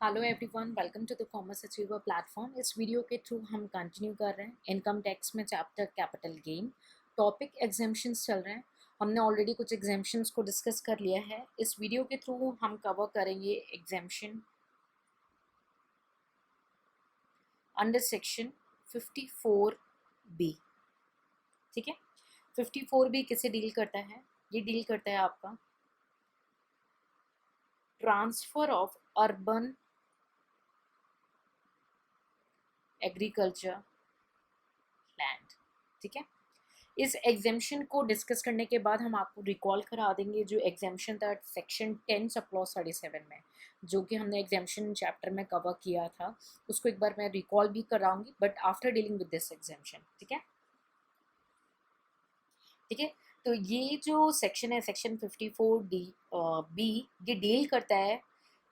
Hello everyone, welcome to the commerce achiever platform. इस video के through हम continue कर रहे हैं इनकम टैक्स में chapter capital gain. Topic exemptions चल रहे हैं। हमने ऑलरेडी कुछ एग्जेम्पशंस को डिस्कस कर लिया है। इस वीडियो के थ्रू हम कवर करेंगे एग्जेम्पशन अंडर सेक्शन 54B। ठीक है, 54B किसे डील करता है? ये डील करता है आपका transfer of urban agriculture land. ठीक है, इस एग्जेम्पशन को डिस्कस करने के बाद हम आपको रिकॉल करा देंगे जो एग्जेम्पशन था सेक्शन 10 सब क्लॉज 37 में, जो कि हमने एग्जेम्पशन चैप्टर में कवर किया था। उसको एक बार मैं रिकॉल भी कराऊंगी, but after dealing with this exemption. ठीक है, ठीक है। तो ये जो सेक्शन है, सेक्शन 54B, ये डील करता है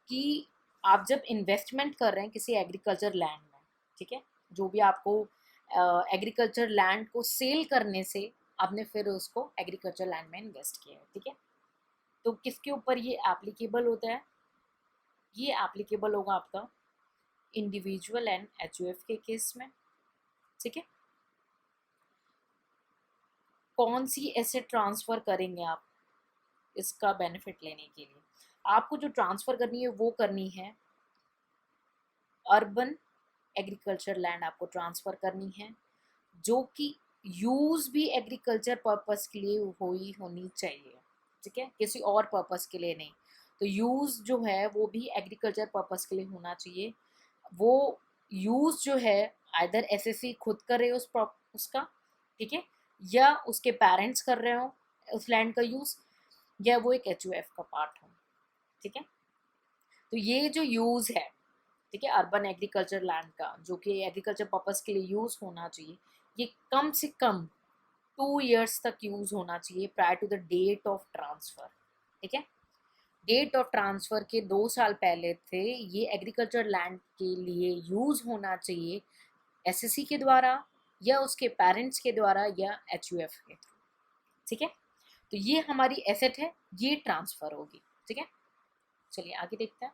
कि आप जब इन्वेस्टमेंट कर रहे हैं किसी एग्रीकल्चर लैंड में, ठीक है, जो भी आपको एग्रीकल्चर लैंड को सेल करने से आपने फिर उसको एग्रीकल्चर लैंड में इन्वेस्ट किया है। ठीक है, तो किसके ऊपर ये एप्लीकेबल होता है? ये एप्लीकेबल होगा आपका इंडिविजुअल एंड एचयूएफ के केस में। ठीक है, कौन सी एसेट ट्रांसफ़र करेंगे आप इसका बेनिफिट लेने के लिए? आपको जो ट्रांसफ़र करनी है वो करनी है अर्बन एग्रीकल्चर लैंड आपको ट्रांसफ़र करनी है, जो कि यूज़ भी एग्रीकल्चर पर्पस के लिए हुई होनी चाहिए। ठीक है, किसी और पर्पस के लिए नहीं। तो यूज़ जो है वो भी एग्रीकल्चर पर्पस के लिए होना चाहिए। वो यूज़ जो है आइदर एसएससी खुद कर रहे हो उसका, ठीक है, या उसके पेरेंट्स कर रहे हो उस लैंड का यूज़, या वो एक एचयूएफ का पार्ट हो। ठीक है, तो ये जो यूज़ है, ठीक है, अर्बन एग्रीकल्चर लैंड का जो कि एग्रीकल्चर पर्पस के लिए यूज़ होना चाहिए, ये कम से कम 2 years तक यूज़ होना चाहिए prior to the date of transfer. ठीक है, डेट ऑफ ट्रांसफ़र के 2 साल पहले थे ये एग्रीकल्चर लैंड के लिए यूज़ होना चाहिए, एसएससी के द्वारा या उसके पेरेंट्स के द्वारा या एचयूएफ के थ्रू। ठीक है, तो ये हमारी एसेट है, ये ट्रांसफ़र होगी। ठीक है, चलिए आगे देखते हैं।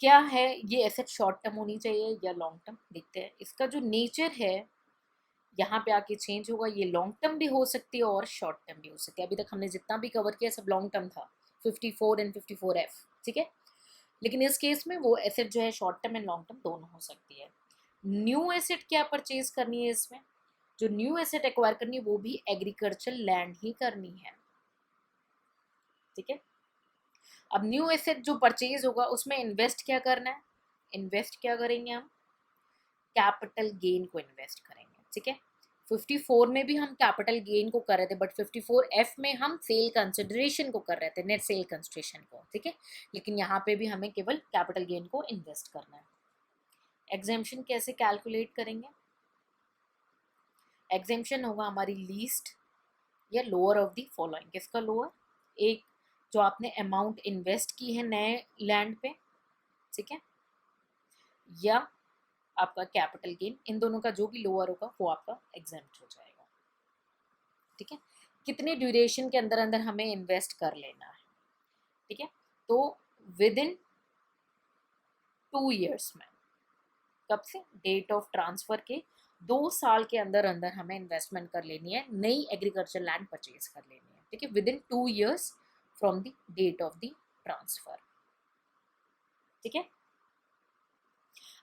क्या है ये एसेट? शॉर्ट टर्म होनी चाहिए या लॉन्ग टर्म? देखते हैं इसका जो नेचर है यहाँ पे आके चेंज होगा। ये लॉन्ग टर्म भी हो सकती है और शॉर्ट टर्म भी हो सकती है। अभी तक हमने जितना भी कवर किया सब लॉन्ग टर्म था, 54 एंड 54F। ठीक है, लेकिन इस केस में वो एसेट जो है short term and long term दोनों हो सकती है। न्यू एसेट क्या परचेज करनी है इसमें? जो न्यू एसेट एक्वायर करनी है वो भी एग्रीकल्चर लैंड ही करनी है। ठीक है, अब न्यू एसेट जो परचेज होगा उसमें इन्वेस्ट क्या करना है? इन्वेस्ट क्या करेंगे हम? कैपिटल गेन को इन्वेस्ट करेंगे। ठीक है, 54 में भी हम कैपिटल गेन को कर रहे थे, बट 54F में हम सेल कंसिडरेशन को कर रहे थे, नेट सेल कंसिडरेशन को। ठीक है, लेकिन यहाँ पे भी हमें केवल कैपिटल गेन को इन्वेस्ट करना है। एग्जेम्पशन कैसे कैलकुलेट करेंगे? एग्जेम्पशन होगा हमारी लीस्ट या लोअर ऑफ द फॉलोइंग। किसका लोअर? एक, जो आपने अमाउंट इन्वेस्ट की है नए लैंड पे, ठीक है, या आपका कैपिटल गेन, इन दोनों का जो भी लोअर होगा वो आपका एग्जेम्प्ट हो जाएगा। ठीक है, कितने ड्यूरेशन के अंदर अंदर हमें इन्वेस्ट कर लेना है? ठीक है, तो विद इन 2 years में, कब से? डेट ऑफ ट्रांसफर के 2 साल के अंदर अंदर हमें इन्वेस्टमेंट कर लेनी है, नई एग्रीकल्चर लैंड परचेज कर लेनी है। ठीक है, within 2 years from the date of the transfer. ठीक है,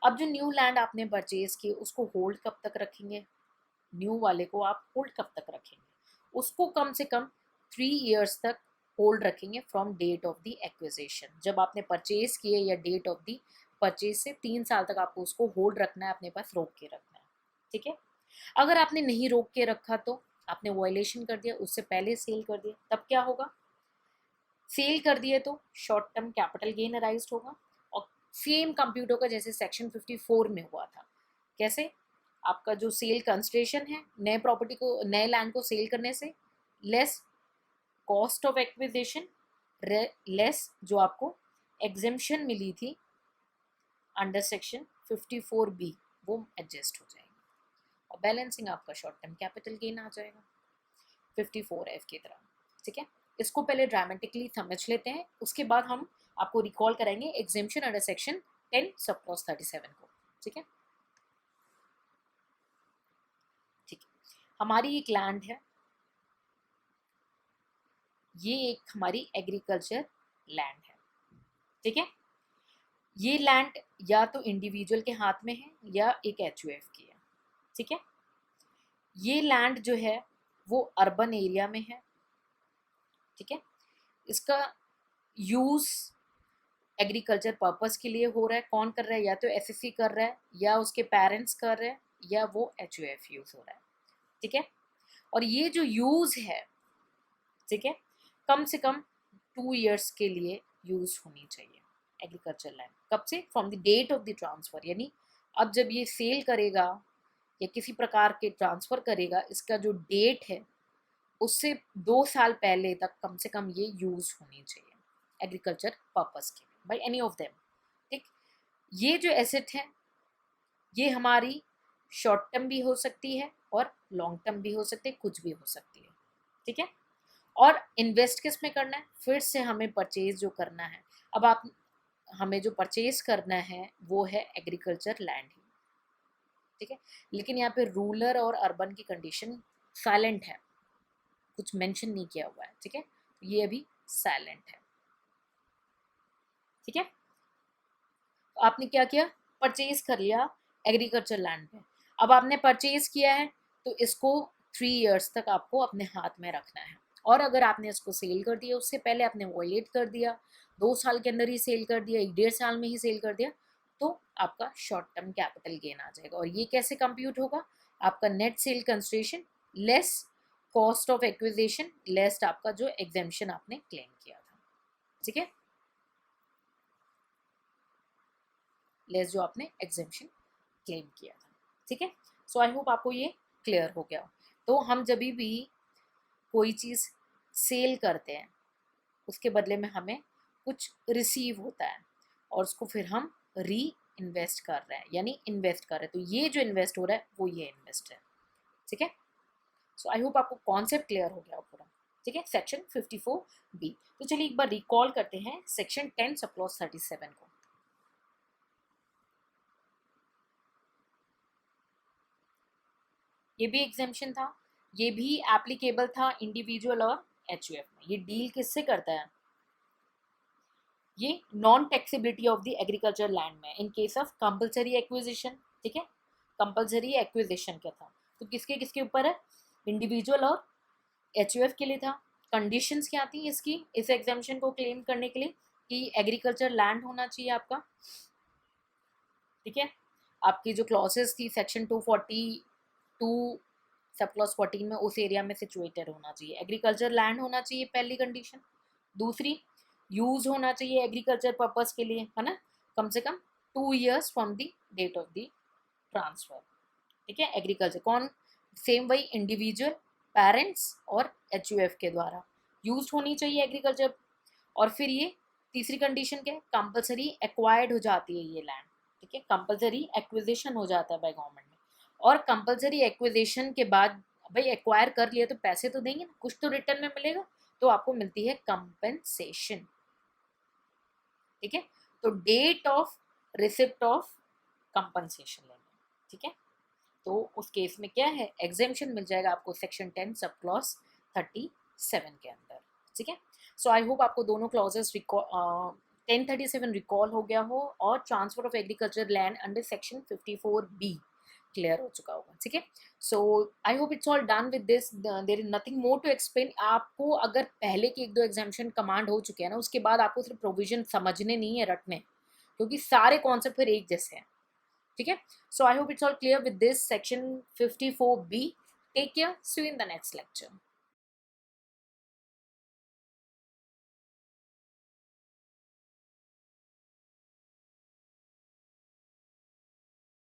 अब जो न्यू लैंड आपने परचेज की उसको होल्ड कब तक रखेंगे? न्यू वाले को आप होल्ड कब तक रखेंगे? उसको कम से कम 3 years तक होल्ड रखेंगे from date of the acquisition. जब आपने परचेज किए या डेट ऑफ द परचेज से 3 साल तक आपको उसको होल्ड रखना है, अपने पास रोक के रखना है। ठीक है, अगर आपने नहीं रोक के रखा तो आपने वायलेशन कर दिया, उससे पहले सेल कर दिया, तब क्या होगा? सेल कर दिए तो short term capital gain arise होगा, और सेम कंप्यूट होगा जैसे सेक्शन 54 में हुआ था। कैसे? आपका जो सेल कंसिडरेशन है नए प्रॉपर्टी को, नए लैंड को सेल करने से, less cost of acquisition, less जो आपको एग्जेम्पशन मिली थी अंडर सेक्शन 54B, वो एडजस्ट हो जाएगी और बैलेंसिंग आपका शॉर्ट टर्म कैपिटल गेन आ जाएगा 54F की तरह। ठीक है, इसको पहले ड्रामेटिकली समझ लेते हैं, उसके बाद हम आपको रिकॉल कराएंगे exemption under section 10 sub clause 37 को। ठीक है, ठीक है। हमारी एक लैंड है, ये एक हमारी एग्रीकल्चर लैंड है। ठीक है, ये लैंड या तो इंडिविजुअल के हाथ में है या एक एचयूएफ की है। ठीक है, ये लैंड जो है वो अर्बन एरिया में है। ठीक है, इसका यूज एग्रीकल्चर पर्पस के लिए हो रहा है। कौन कर रहा है? या तो एसएससी कर रहा है, या उसके पेरेंट्स कर रहे हैं, या वो एचयूएफ यूज हो रहा है। ठीक है, और ये जो यूज है, ठीक है, कम से कम 2 years के लिए यूज होनी चाहिए एग्रीकल्चर लैंड। कब से? From the date of the transfer, यानी अब जब ये सेल करेगा या किसी प्रकार के ट्रांसफर करेगा, इसका जो डेट है उससे 2 साल पहले तक कम से कम ये यूज होनी चाहिए एग्रीकल्चर पर्पस के लिए बाय एनी ऑफ देम। ठीक, ये जो एसेट है ये हमारी शॉर्ट टर्म भी हो सकती है और लॉन्ग टर्म भी हो सकती है, कुछ भी हो सकती है। ठीक है, और इन्वेस्ट किस में करना है? फिर से हमें परचेज जो करना है, अब आप हमें जो परचेज करना है वो है एग्रीकल्चर लैंड ही। ठीक है, लेकिन यहाँ पे रूरल और अर्बन की कंडीशन साइलेंट है, कुछ मेंशन नहीं किया हुआ है। ठीक है, ये अभी साइलेंट है। ठीक है, तो आपने क्या किया? परचेज कर लिया एग्रीकल्चर लैंड पे। अब आपने परचेज किया है तो इसको 3 years तक आपको अपने हाथ में रखना है, और अगर आपने इसको सेल कर दिया, उससे पहले आपने वॉयलेट कर दिया, 2 साल के अंदर ही सेल कर दिया, 1.5 साल में ही सेल कर दिया, तो आपका शॉर्ट टर्म कैपिटल गेन आ जाएगा। और ये कैसे कंप्यूट होगा? आपका net sale consideration less cost of acquisition less आपका जो एग्जेम्पशन आपने क्लेम किया था। ठीक है, लेस जो आपने एग्जेम्पशन क्लेम किया था। ठीक है, सो आई होप आपको ये क्लियर हो गया। तो हम जब भी कोई चीज़ सेल करते हैं उसके बदले में हमें कुछ रिसीव होता है, और उसको फिर हम री इन्वेस्ट कर रहे हैं, यानी इन्वेस्ट कर रहे हैं। तो ये जो इन्वेस्ट हो रहा है वो ये इन्वेस्ट है। ठीक है, सो आई होप आपको कॉन्सेप्ट क्लियर हो गया पूरा। ठीक है, सेक्शन 54B। तो चलिए एक बार रिकॉल करते हैं सेक्शन 10 सब क्लॉज 37 को। ये भी एग्जेम्पशन था, ये भी एप्लीकेबल था इंडिविजुअल और एचयूएफ में। ये डील किससे करता है? ये non taxability of the agriculture land में in case of compulsory acquisition. ठीक है, कंपलसरी एक्विजिशन क्या था? तो किसके किसके ऊपर है? इंडिविजुअल और एचयूएफ के लिए था। कंडीशंस क्या थी इसकी, इस एग्जाम्पशन को क्लेम करने के लिए? कि एग्रीकल्चर लैंड होना चाहिए आपका। ठीक है, आपकी जो क्लॉसेस थी सेक्शन 242 सब क्लॉज 14 में, उस एरिया में सिचुएटेड होना चाहिए, एग्रीकल्चर लैंड होना चाहिए, पहली कंडीशन। दूसरी, यूज होना चाहिए एग्रीकल्चर पर्पस के लिए, है ना, कम से कम 2 years from the date of the transfer. ठीक है, एग्रीकल्चर कौन? सेम वही इंडिविजुअल, पेरेंट्स और एचयूएफ के द्वारा यूज होनी चाहिए एग्रीकल्चर। और फिर ये तीसरी कंडीशन क्या है? कंपलसरी एक्वायर्ड हो जाती है ये लैंड। ठीक है, कंपलसरी एक्विजिशन हो जाता है बाय गवर्नमेंट में, और कंपलसरी एक्विजिशन के बाद भाई एक्वायर कर लिया तो पैसे तो देंगे ना, कुछ तो रिटर्न में मिलेगा, तो आपको मिलती है कंपेंसेशन। ठीक है, तो date of receipt of compensation लेंगे। ठीक है, तो उस केस में क्या है? एग्जेम्पशन मिल जाएगा आपको सेक्शन 10 सब क्लॉज 37 के अंदर। ठीक है, सो आई होप आपको दोनों क्लॉजेस 1037 रिकॉल हो गया हो, और transfer of agriculture land under section 54B clear हो चुका होगा। ठीक है, so I hope it's all done with this, there is nothing more to explain. आपको अगर पहले के 1-2 एग्जाम्पशन कमांड हो चुके हैं ना, उसके बाद आपको सिर्फ प्रोविजन समझने नहीं है, रटने, क्योंकि सारे कॉन्सेप्ट फिर एक जैसे हैं। ठीक है, so I hope it's all clear with this section 54B. Take care, see you in the next lecture.